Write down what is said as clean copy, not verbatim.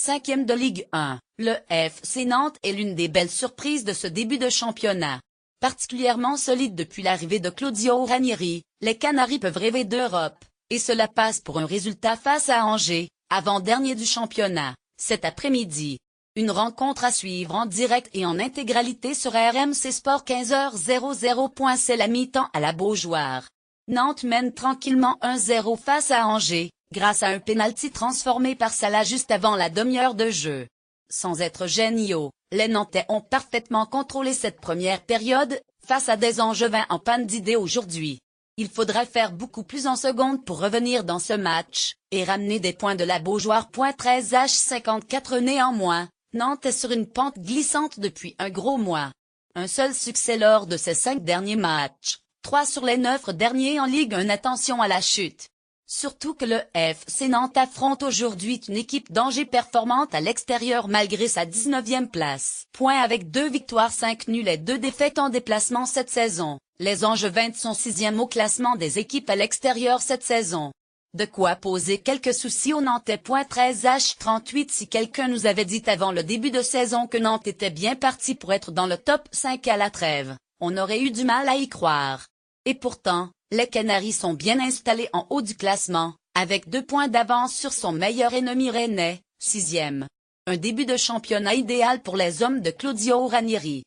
5e de Ligue 1, le FC Nantes est l'une des belles surprises de ce début de championnat. Particulièrement solide depuis l'arrivée de Claudio Ranieri, les Canaris peuvent rêver d'Europe, et cela passe pour un résultat face à Angers, avant-dernier du championnat, cet après-midi. Une rencontre à suivre en direct et en intégralité sur RMC Sport 15h00. C'est la mi-temps à la Beaujoire. Nantes mène tranquillement 1-0 face à Angers, grâce à un pénalty transformé par Salah juste avant la demi-heure de jeu. Sans être géniaux, les Nantais ont parfaitement contrôlé cette première période, face à des Angevins en panne d'idées aujourd'hui. Il faudra faire beaucoup plus en seconde pour revenir dans ce match, et ramener des points de la Beaujoire. 13h54 Néanmoins, Nantes est sur une pente glissante depuis un gros mois. Un seul succès lors de ses 5 derniers matchs, 3 sur les 9 derniers en Ligue 1. Attention à la chute. Surtout que le FC Nantes affronte aujourd'hui une équipe d'Angers performante à l'extérieur malgré sa 19e place. Avec 2 victoires, 5 nuls et 2 défaites en déplacement cette saison, les Angevins sont 6e au classement des équipes à l'extérieur cette saison. De quoi poser quelques soucis aux Nantais. 13h38 Si quelqu'un nous avait dit avant le début de saison que Nantes était bien parti pour être dans le top 5 à la trêve, on aurait eu du mal à y croire. Et pourtant, les Canaris sont bien installés en haut du classement, avec 2 points d'avance sur son meilleur ennemi rennais, 6e. Un début de championnat idéal pour les hommes de Claudio Ranieri.